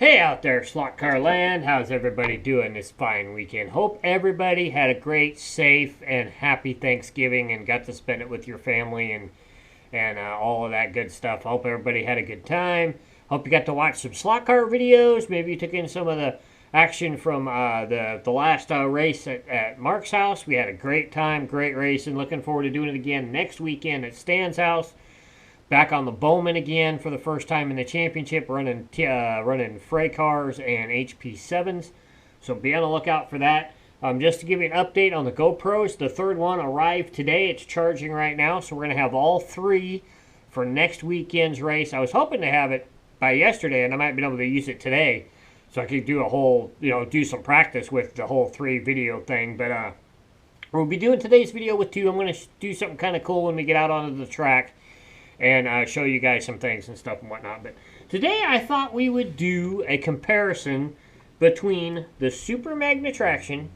Hey out there, Slot Car Land. How's everybody doing this fine weekend? Hope everybody had a great, safe, and happy Thanksgiving and got to spend it with your family and all of that good stuff. Hope everybody had a good time. Hope you got to watch some slot car videos. Maybe you took in some of the action from the last race at Mark's house. We had a great time, great racing. Looking forward to doing it again next weekend at Stan's house. Back on the Bowman again for the first time in the championship, running Frey cars and HP7s. So be on the lookout for that. Just to give you an update on the GoPros, the third one arrived today. It's charging right now, so we're going to have all three for next weekend's race. I was hoping to have it by yesterday, and I might be able to use it today, so I could do a whole, do some practice with the whole 3 video thing. But we'll be doing today's video with 2. I'm going to do something kind of cool when we get out onto the track and show you guys some things and stuff and whatnot. But today I thought we would do a comparison between the Super Magnatraction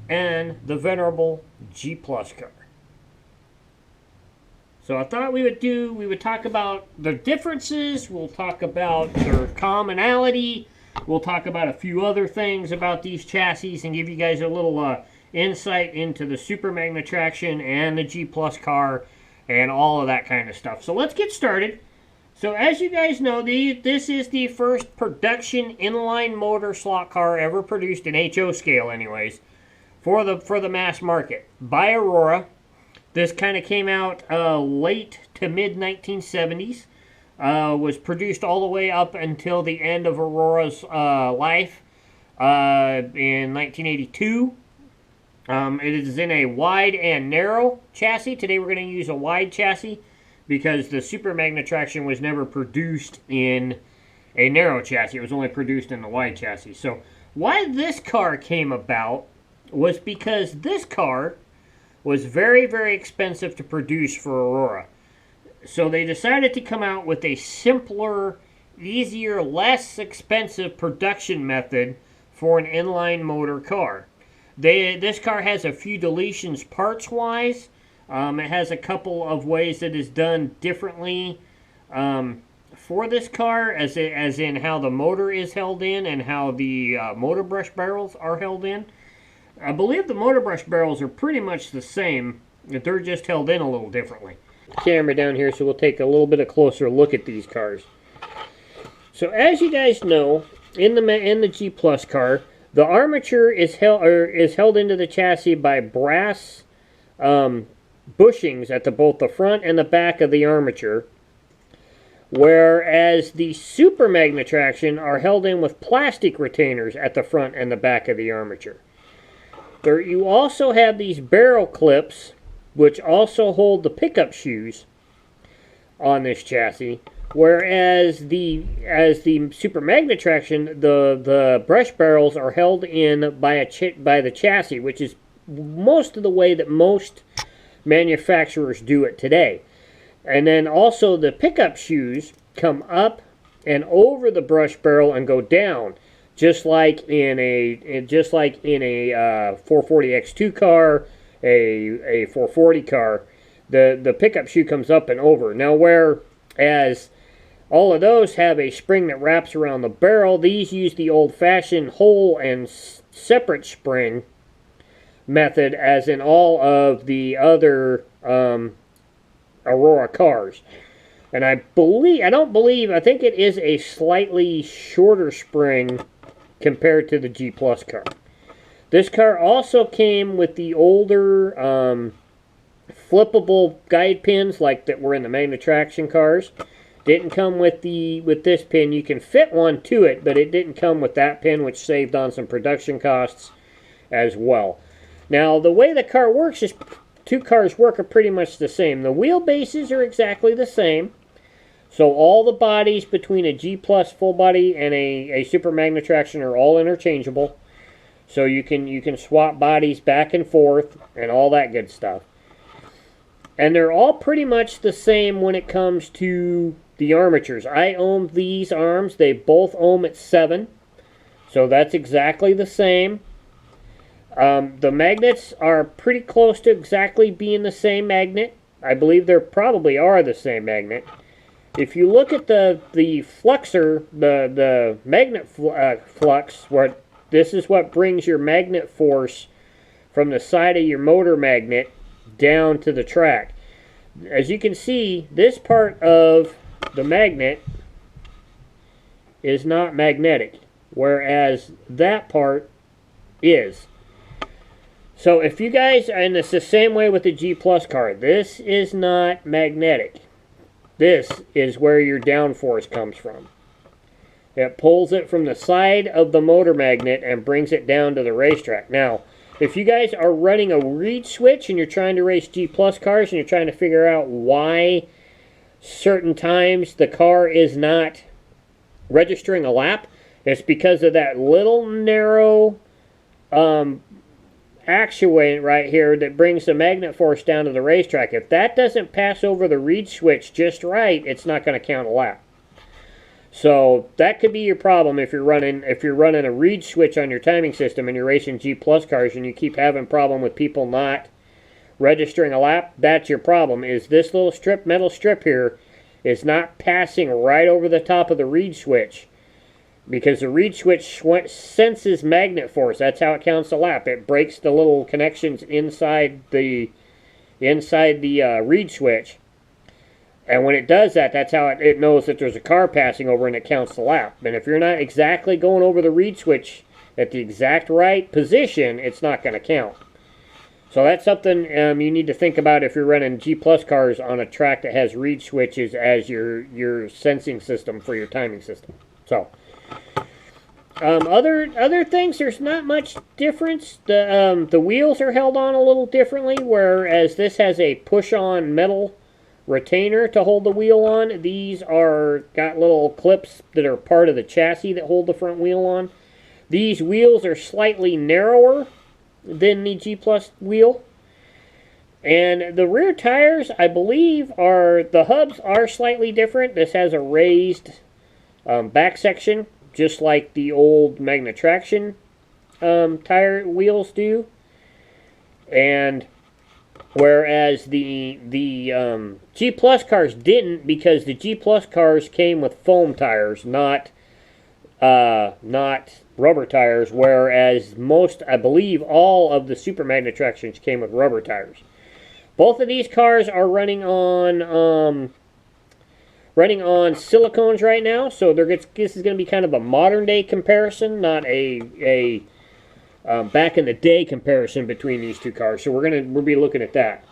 and the venerable Gplus car. So I thought we would talk about the differences, we'll talk about their commonality, we'll talk about a few other things about these chassis and give you guys a little insight into the Super Magnatraction and the Gplus car and all of that kind of stuff. So let's get started. So as you guys know, this is the first production inline motor slot car ever produced in HO scale anyways, for the mass market by Aurora. This kind of came out late to mid 1970s. Was produced all the way up until the end of Aurora's life in 1982. It is in a wide and narrow chassis. Today we're going to use a wide chassis because the Super Magnatraction was never produced in a narrow chassis. It was only produced in the wide chassis. So why this car came about was because this car was very, very expensive to produce for Aurora. So they decided to come out with a simpler, easier, less expensive production method for an inline motor car. This car has a few deletions parts-wise. It has a couple of ways that is done differently for this car, as in how the motor is held in and how the motor brush barrels are held in. I believe the motor brush barrels are pretty much the same, but they're just held in a little differently. Camera down here, so we'll take a little bit of closer look at these cars. So as you guys know, in the Gplus car, the armature is held into the chassis by brass bushings at both the front and the back of the armature, whereas the Super Magnatraction are held in with plastic retainers at the front and the back of the armature. You also have these barrel clips, which also hold the pickup shoes on this chassis. Whereas the Super Magnatraction, the brush barrels are held in by the chassis, which is most of the way that most manufacturers do it today. And then also the pickup shoes come up and over the brush barrel and go down, just like in a 440X2 car, a 440 car. The pickup shoe comes up and over. Now whereas all of those have a spring that wraps around the barrel, these use the old-fashioned hole and separate spring method, as in all of the other Aurora cars. And I think it is a slightly shorter spring compared to the Gplus car. This car also came with the older flippable guide pins like that were in the Magnatraction cars. Didn't come with this pin. You can fit one to it, but it didn't come with that pin, which saved on some production costs as well. Now, the way the car works is 2 cars work are pretty much the same. The wheelbases are exactly the same. So all the bodies between a Gplus full body and a Super Magnatraction are all interchangeable. So you can swap bodies back and forth and all that good stuff. And they're all pretty much the same when it comes to the armatures. I own these arms. They both ohm at 7. So that's exactly the same. The magnets are pretty close to exactly being the same magnet. I believe they probably are the same magnet. if you look at the fluxer, the magnet flux, this is what brings your magnet force from the side of your motor magnet down to the track. As you can see, this part of the magnet is not magnetic, whereas that part is. So if you guys, and it's the same way with the Gplus car, this is not magnetic. This is where your downforce comes from. It pulls it from the side of the motor magnet and brings it down to the racetrack. Now, if you guys are running a reed switch and you're trying to race Gplus cars and you're trying to figure out why certain times the car is not registering a lap, it's because of that little narrow actuator right here that brings the magnet force down to the racetrack. If that doesn't pass over the reed switch just right, it's not going to count a lap. So that could be your problem if you're running a reed switch on your timing system and you're racing Gplus cars and you keep having problem with people not registering a lap. That's your problem. Is this little metal strip here is not passing right over the top of the reed switch, because the reed switch senses magnet force. That's how it counts a lap. It breaks the little connections inside the reed switch. And when it does that, that's how it knows that there's a car passing over and it counts the lap. And if you're not exactly going over the reed switch at the exact right position, it's not going to count. So that's something you need to think about if you're running Gplus cars on a track that has reed switches as your sensing system for your timing system. So other things, there's not much difference. The wheels are held on a little differently, whereas this has a push-on metal retainer to hold the wheel on. These got little clips that are part of the chassis that hold the front wheel on. These wheels are slightly narrower than the Gplus wheel. And the rear tires, I believe, the hubs are slightly different. This has a raised back section, just like the old magnatraction tire wheels do. And whereas the Gplus cars didn't, because the Gplus cars came with foam tires, not rubber tires, whereas I believe all of the Super Magnatractions came with rubber tires. Both of these cars are running on silicones right now, so this is going to be kind of a modern day comparison, not a back in the day comparison between these two cars. So we'll be looking at that.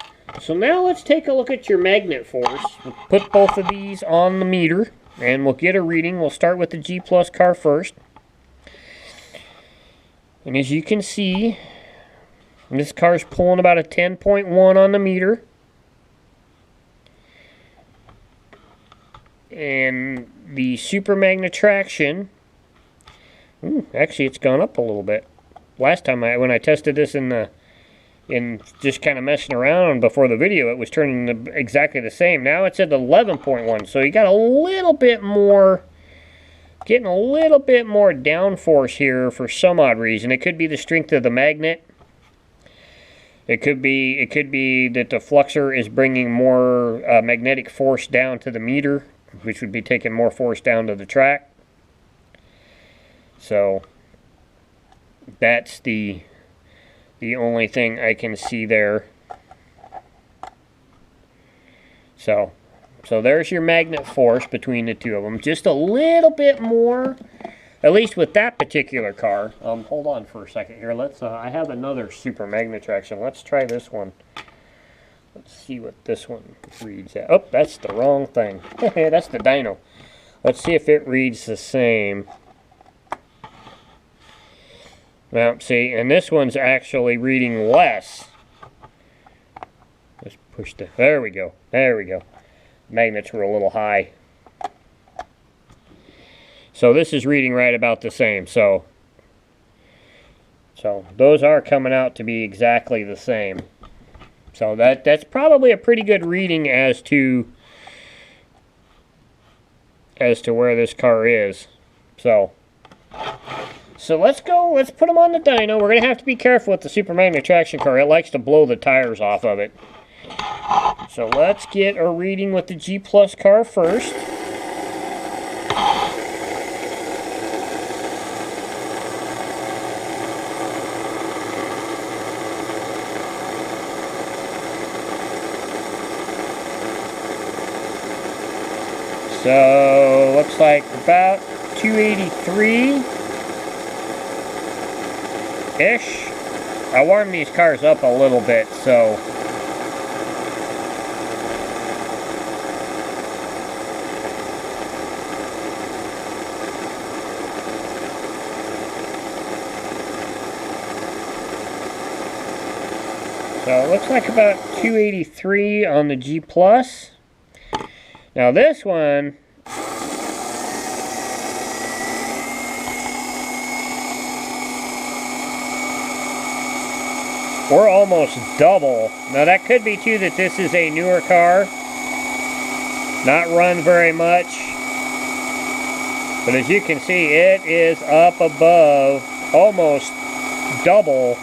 So now let's take a look at your magnet force. We'll put both of these on the meter and we'll get a reading. We'll start with the Gplus car first. And as you can see, this car's pulling about a 10.1 on the meter. And the Super Magnatraction, actually it's gone up a little bit. Last time when I tested this in just kind of messing around before the video, it was turning exactly the same. Now it's at 11.1, so you got a little bit more, getting a little bit more downforce here for some odd reason. It could be the strength of the magnet. It could be that the fluxer is bringing more magnetic force down to the meter, which would be taking more force down to the track. So that's the only thing I can see there. So there's your magnet force between the two of them. Just a little bit more, at least with that particular car. Hold on for a second here. I have another Super Magnatraction. Let's try this one. Let's see what this one reads at. Oh, that's the wrong thing. That's the dyno. Let's see if it reads the same. Now, see, and this one's actually reading less. Let's push there we go. There we go. Magnets were a little high. So this is reading right about the same. So those are coming out to be exactly the same. So that's probably a pretty good reading as to where this car is. So let's put them on the dyno. We're going to have to be careful with the Super Magnatraction car. It likes to blow the tires off of it. So let's get a reading with the Gplus car first. So looks like about 283-ish. I warmed these cars up a little bit, so it looks like about 283 on the Gplus. Now this one, we're almost double. Now that could be too that this is a newer car, not run very much. But as you can see, it is up above almost double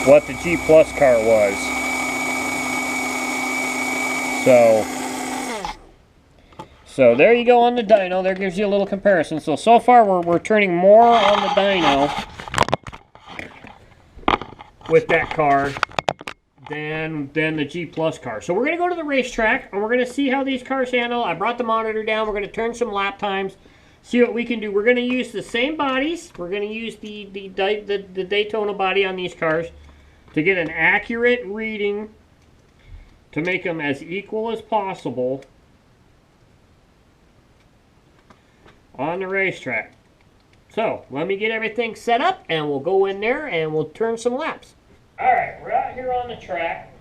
what the Gplus car was. So there you go on the dyno. There gives you a little comparison. So far we're turning more on the dyno with that car than the Gplus car. So we're going to go to the racetrack and we're going to see how these cars handle. I brought the monitor down. We're going to turn some lap times, see what we can do. We're going to use the same bodies. We're going to use the Daytona body on these cars to get an accurate reading to make them as equal as possible on the racetrack. So let me get everything set up and we'll go in there and we'll turn some laps. Alright, we're out here on the track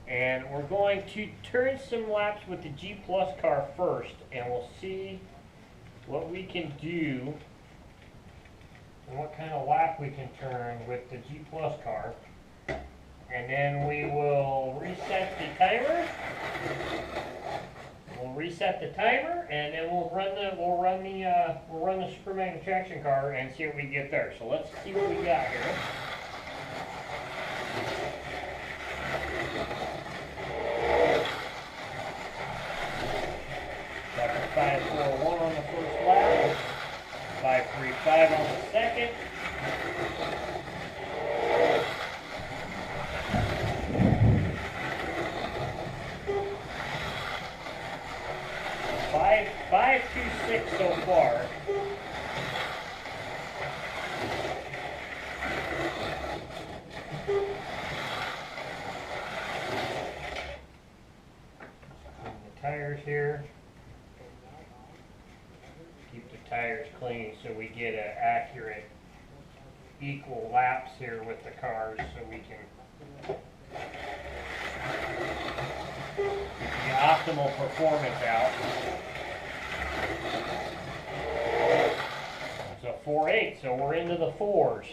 and we're going to turn some laps with the Gplus car first, and we'll see what we can do and what kind of lap we can turn with the Gplus car. And then we will reset the timer. We'll reset the timer, and then we'll run the super magnatraction car and see what we get there. So let's see what we got here. Got the 541 on the first lap, 535 on the second. 526 so far. The tires here. Keep the tires clean so we get an accurate, equal laps here with the cars, so we can get the optimal performance out. It's a 4.8, so we're into the fours.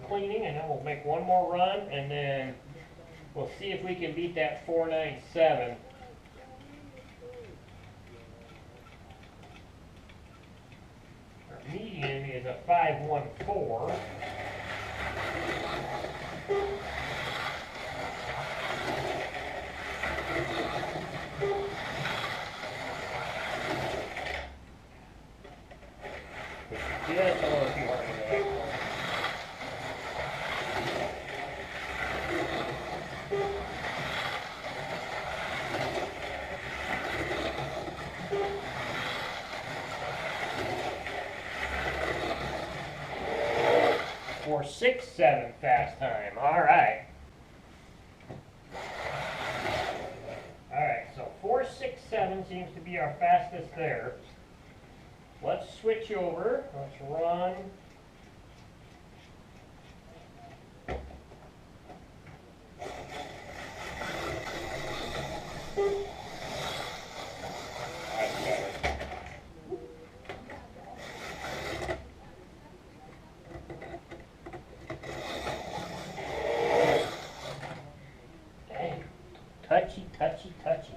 Cleaning, and then we'll make one more run, and then we'll see if we can beat that 497. Our median is a 514. Just a little too hard to go. 4.67 fast time. All right. All right, so 4.67 seems to be our fastest there. Let's switch over. Let's run. Touchy, touchy, touchy.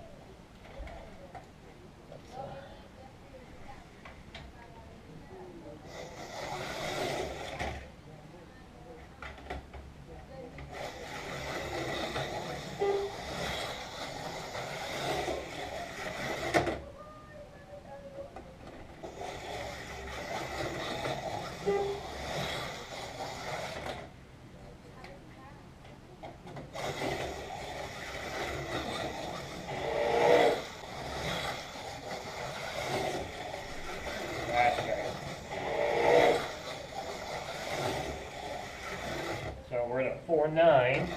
9.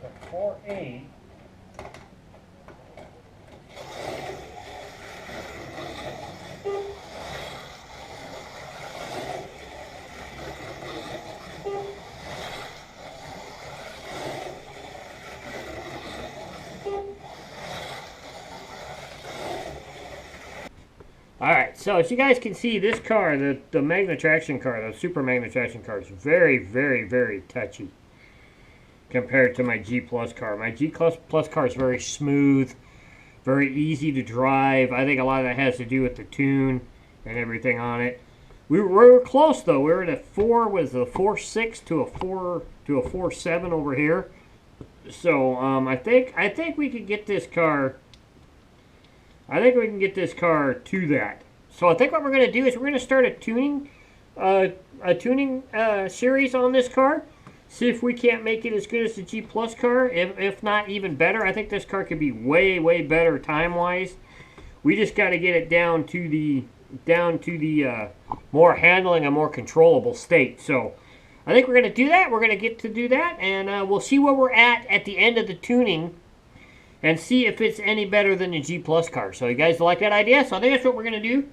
The 4.8. Alright, so as you guys can see, this car, the magnatraction car, the super magnatraction car, is very, very, very touchy compared to my Gplus car. My Gplus car is very smooth, very easy to drive. I think a lot of that has to do with the tune and everything on it. We were close though. We were at a 4.6 to a 4.7 over here. So I think we could get this car. I think we can get this car to that. So I think what we're going to do is we're going to start a tuning series on this car. See if we can't make it as good as the Gplus car, if not even better. I think this car could be way, way better time-wise. We just got to get it down to the more handling, a more controllable state. So I think we're going to do that. We're going to get to do that, and we'll see where we're at the end of the tuning, and see if it's any better than the Gplus car. So you guys like that idea? So I think that's what we're going to do.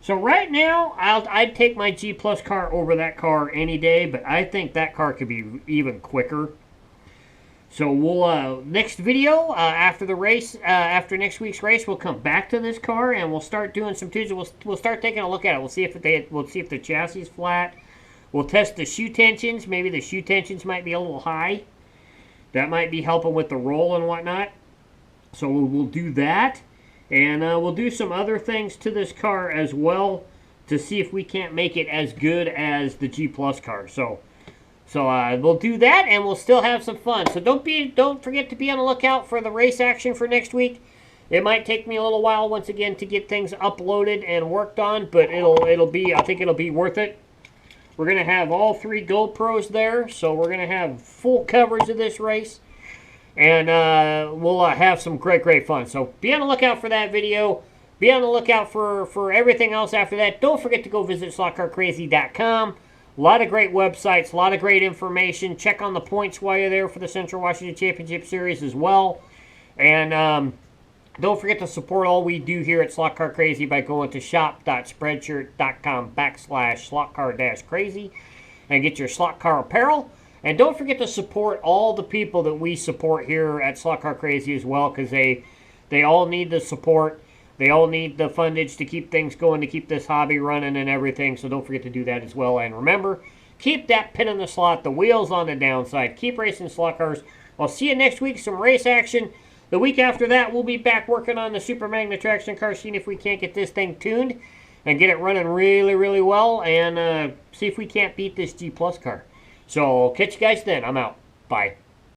So right now, I'd take my Gplus car over that car any day, but I think that car could be even quicker. So we'll, next video, after the race, after next week's race, we'll come back to this car and we'll start doing some tunes. We'll start taking a look at it. We'll see if the chassis is flat. We'll test the shoe tensions. Maybe the shoe tensions might be a little high. That might be helping with the roll and whatnot. So we'll do that, and we'll do some other things to this car as well to see if we can't make it as good as the Gplus car. So we'll do that, and we'll still have some fun. So don't forget to be on the lookout for the race action for next week. It might take me a little while once again to get things uploaded and worked on, but I think it'll be worth it. We're gonna have all 3 GoPros there, so we're gonna have full coverage of this race. And we'll have some great fun. So be on the lookout for that video. Be on the lookout for everything else after that. Don't forget to go visit slotcarcrazy.com. A lot of great websites, a lot of great information. Check on the points while you're there for the Central Washington Championship Series as well. And don't forget to support all we do here at Slot Car Crazy by going to shop.spreadshirt.com/slotcar-crazy and get your slot car apparel. And don't forget to support all the people that we support here at Slot Car Crazy as well, because they all need the support. They all need the fundage to keep things going, to keep this hobby running and everything. So don't forget to do that as well. And remember, keep that pin in the slot, the wheels on the downside. Keep racing slot cars. I'll see you next week, some race action. The week after that, we'll be back working on the Super Magnatraction car, seeing if we can't get this thing tuned and get it running really, really well, and see if we can't beat this Gplus car. So, catch you guys then. I'm out. Bye.